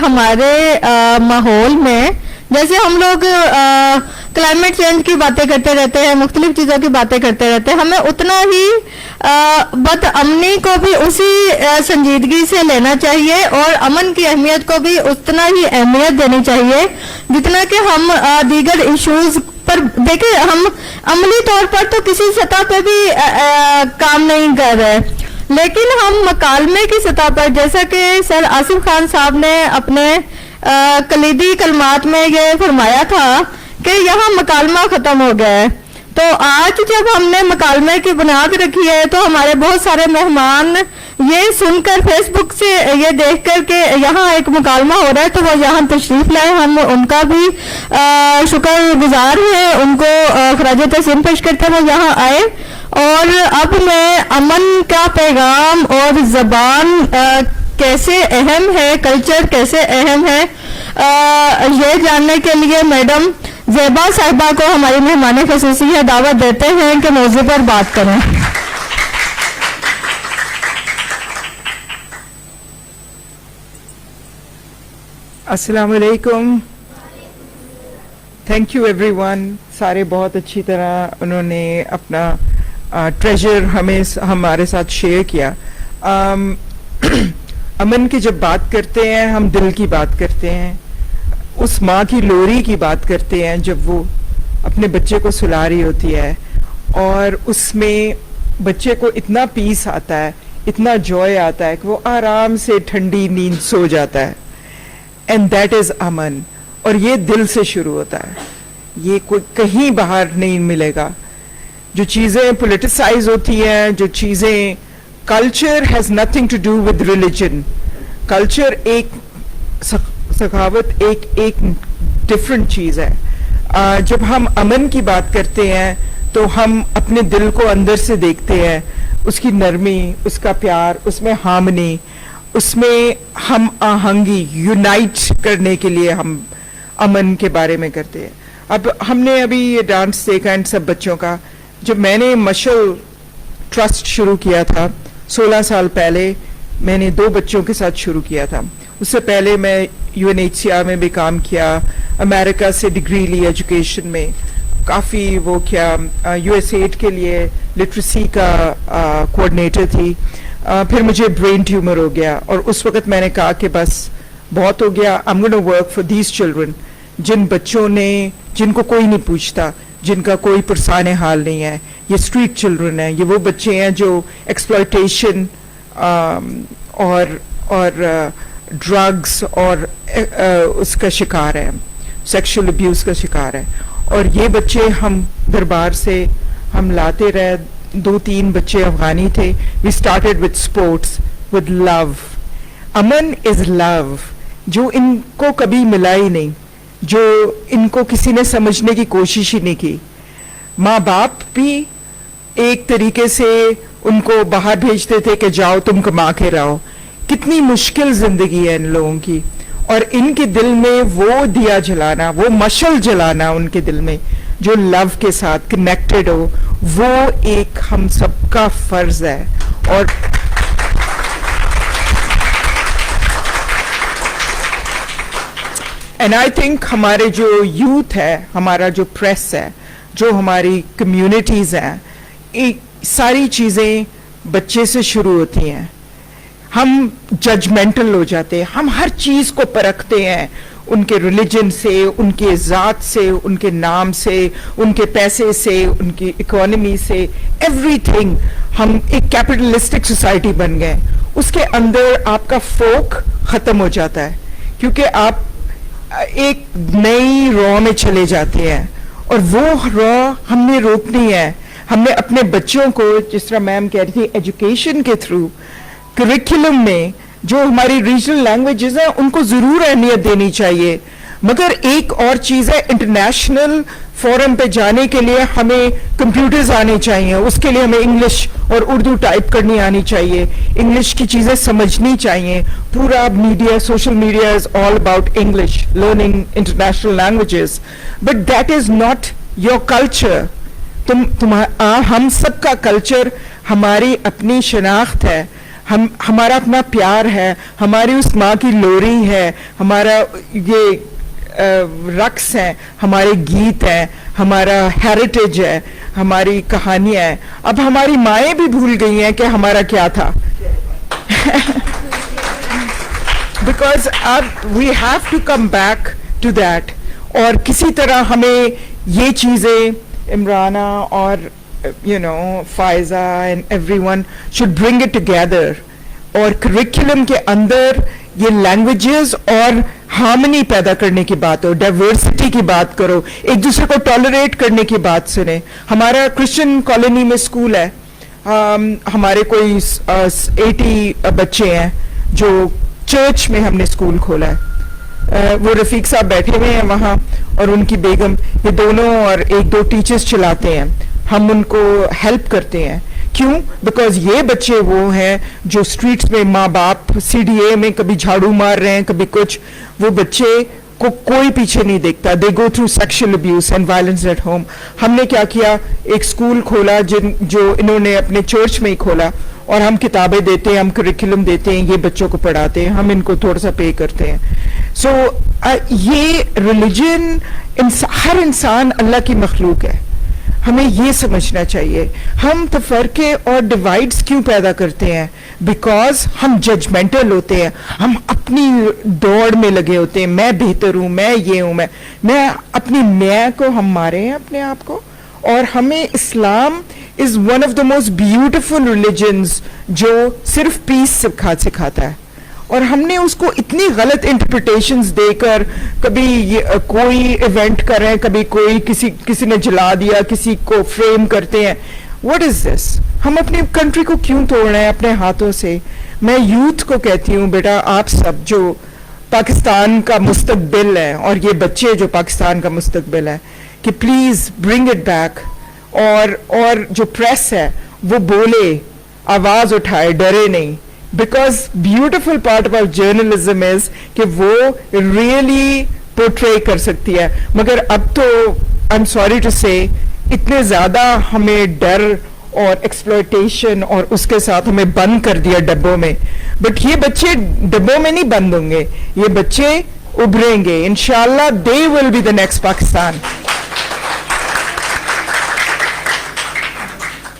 ہمارے ماحول میں جیسے ہم لوگ کلائمیٹ چینج کی باتیں کرتے رہتے ہیں, مختلف چیزوں کی باتیں کرتے رہتے ہیں, ہمیں اتنا ہی بد امنی کو بھی اسی سنجیدگی سے لینا چاہیے اور امن کی اہمیت کو بھی اتنا ہی اہمیت دینی چاہیے جتنا کہ ہم دیگر ایشوز پر. دیکھیں, ہم عملی طور پر تو کسی سطح پہ بھی کام نہیں کر رہے, لیکن ہم مکالمے کی سطح پر, جیسا کہ سر آصف خان صاحب نے اپنے کلیدی کلمات میں یہ فرمایا تھا کہ یہاں مکالمہ ختم ہو گیا ہے, تو آج جب ہم نے مکالمے کی بنیاد رکھی ہے تو ہمارے بہت سارے مہمان یہ سن کر فیس بک سے یہ دیکھ کر کہ یہاں ایک مکالمہ ہو رہا ہے تو وہ یہاں تشریف لائے. ہم ان کا بھی شکر گزار ہیں, ان کو خراج تحسین پیش کرتے ہوئے یہاں آئے. اور اب میں امن کا پیغام اور زبان کیسے اہم ہے, کلچر کیسے اہم ہے, یہ جاننے کے لیے میڈم زیبا صاحبہ کو ہماری مہمان خصوصی ہے دعوت دیتے ہیں کہ موضوع پر بات کریں. السلام علیکم. Thank you every one. سارے بہت اچھی طرح انہوں نے اپنا ٹریجر ہمارے ساتھ شیئر کیا. امن کی جب بات کرتے ہیں ہم دل کی بات کرتے ہیں, اس ماں کی لوری کی بات کرتے ہیں جب وہ اپنے بچے کو سلا رہی ہوتی ہے اور اس میں بچے کو اتنا پیس آتا ہے, اتنا جوائے آتا ہے کہ وہ آرام سے ٹھنڈی نیند سو جاتا ہے. اینڈ دیٹ از امن. اور یہ دل سے شروع ہوتا ہے, یہ کوئی کہیں باہر نہیں ملے گا. جو چیزیں پولیٹیسائز ہوتی ہیں, جو چیزیں culture has nothing to do with religion. Culture ایک ثقافت ایک ڈفرینٹ چیز ہے. جب ہم امن کی بات کرتے ہیں تو ہم اپنے دل کو اندر سے دیکھتے ہیں, اس کی نرمی, اس کا پیار, اس میں ہارمنی, اس میں ہم آہنگی, یونائٹ کرنے کے لیے ہم امن کے بارے میں کرتے ہیں. اب ہم نے ابھی یہ ڈانس دیکھا ان سب بچوں کا. جب میں نے مشل ٹرسٹ شروع کیا تھا 16 سال پہلے, میں نے 2 بچوں کے ساتھ شروع کیا تھا. اس سے پہلے میں UNHCR میں بھی کام کیا, امریکہ سے ڈگری لی ایجوکیشن میں, کافی وہ کیا, USAID کے لیے لٹریسی کا کوآرڈینیٹر تھی. پھر مجھے برین ٹیومر ہو گیا اور اس وقت میں نے کہا کہ بس بہت ہو گیا, I'm going to work for these children. جن بچوں نے, جن کو کوئی نہیں پوچھتا, جن کا کوئی پرسان حال نہیں ہے, یہ اسٹریٹ چلڈرن ہیں, یہ وہ بچے ہیں جو ایکسپلائٹیشن اور ڈرگس اور اس کا شکار ہے, سیکشل ابیوز کا شکار ہے. اور یہ بچے ہم دربار سے ہم لاتے رہے. 2-3 بچے افغانی تھے. We started with sports, with love. Aman is لو, جو ان کو کبھی ملا ہی نہیں, جو ان کو کسی نے سمجھنے کی کوشش ہی نہیں کی. ماں باپ بھی ایک طریقے سے ان کو باہر بھیجتے تھے کہ جاؤ تم کما کے رہو. کتنی مشکل زندگی ہے ان لوگوں کی, اور ان کے دل میں وہ دیا جلانا, وہ مشعل جلانا ان کے دل میں جو لو کے ساتھ کنیکٹڈ ہو, وہ ایک ہم سب کا فرض ہے. اور اینڈ آئی تھنک ہمارے جو یوتھ ہے, ہمارا جو پریس ہے, جو ہماری کمیونٹیز ہیں, ساری چیزیں بچے سے شروع ہوتی ہیں. ہم ججمنٹل ہو جاتے ہیں, ہم ہر چیز کو پرکھتے ہیں ان کے ریلیجن سے, ان کے ذات سے, ان کے نام سے, ان کے پیسے سے, ان کی اکانومی سے, ایوری تھنگ. ہم ایک کیپٹلسٹک سوسائٹی بن گئے. اس کے اندر آپ کا فوک ختم ہو جاتا ہے کیونکہ آپ ایک نئی را میں چلے جاتے ہیں, اور وہ را ہم نے روکنی ہے. ہم نے اپنے بچوں کو, جس طرح میم کہہ رہی تھی, ایجوکیشن کے تھرو کریکولم میں جو ہماری ریجنل لینگویجز ہیں ان کو ضرور اہمیت دینی چاہیے. مگر ایک اور چیز ہے, انٹرنیشنل فورم پہ جانے کے لیے ہمیں کمپیوٹرز آنے چاہیے, اس کے لیے ہمیں انگلش اور اردو ٹائپ کرنی آنی چاہیے, انگلش کی چیزیں سمجھنی چاہیے. پورا media, social media is all about English, learning international languages, but that is not your culture. ہم سب کا کلچر ہماری اپنی شناخت ہے, ہمارا اپنا پیار ہے, ہماری اس ماں کی لوری ہے, ہمارا یہ رقص ہیں, ہمارے گیت ہیں, ہمارا ہیریٹیج ہے, ہماری کہانیاں ہیں. اب ہماری مائیں بھی بھول گئی ہیں کہ ہمارا کیا تھا. بیکاز اب we have to come back to that. اور کسی طرح ہمیں یہ چیزیں, عمرانہ اور Faiza and everyone should bring it together. اور کریکولم کے اندر یہ لینگویجز اور ہارمنی پیدا کرنے کی بات ہو, ڈائیورسٹی کی بات کرو, ایک دوسرے کو ٹالریٹ کرنے کی بات سنیں. ہمارا کرسچن کالونی میں اسکول ہے, ہمارے کوئی 80 بچے ہیں جو چرچ میں ہم نے اسکول کھولا ہے. وہ رفیق صاحب بیٹھے ہوئے ہیں وہاں اور ان کی بیگم, یہ دونوں اور ایک دو ٹیچرز چلاتے ہیں. ہم ان کو ہیلپ کرتے ہیں. کیوں؟ بیکاز یہ بچے وہ ہیں جو اسٹریٹس میں ماں باپ CDA میں کبھی جھاڑو مار رہے ہیں, کبھی کچھ. وہ بچے کو کوئی پیچھے نہیں دیکھتا. They go through sexual abuse and violence at home. ہم نے کیا کیا, ایک اسکول کھولا جو انہوں نے اپنے چرچ میں ہی کھولا, اور ہم کتابیں دیتے ہیں, ہم کریکولم دیتے ہیں, یہ بچوں کو پڑھاتے ہیں, ہم ان کو تھوڑا سا پے کرتے ہیں. سو یہ ریلیجن, ہر انسان اللہ کی مخلوق ہے. ہمیں یہ سمجھنا چاہیے. ہم تفرقے اور ڈیوائڈز کیوں پیدا کرتے ہیں؟ بیکاز ہم ججمنٹل ہوتے ہیں, ہم اپنی دوڑ میں لگے ہوتے ہیں, میں بہتر ہوں, میں یہ ہوں, میں اپنی میں کو ہم مارے ہیں اپنے آپ کو. اور ہمیں Islam is one of the most beautiful religions جو صرف پیس سکھاتا ہے. اور ہم نے اس کو اتنی غلط انٹرپریٹیشنز دے کر, کبھی کوئی ایونٹ کر رہے ہیں, کبھی کوئی کسی نے جلا دیا, کسی کو فریم کرتے ہیں. واٹ از دس؟ ہم اپنی کنٹری کو کیوں توڑ رہے ہیں اپنے ہاتھوں سے؟ میں یوتھ کو کہتی ہوں, بیٹا آپ سب جو پاکستان کا مستقبل ہے, اور یہ بچے جو پاکستان کا مستقبل ہے, کہ پلیز برنگ اٹ بیک. اور جو پریس ہے وہ بولے, آواز اٹھائے, ڈرے نہیں. Because beautiful part about journalism is کہ وہ ریئلی پورٹرے کر سکتی ہے. مگر اب تو آئی ایم سوری ٹو سے اتنے زیادہ ہمیں ڈر اور ایکسپلوئٹیشن اور اس کے ساتھ ہمیں بند کر دیا ڈبوں میں. بٹ یہ بچے ڈبوں میں نہیں بند ہوں گے, یہ بچے ابھریں گے انشاءاللہ. They will be the next Pakistan.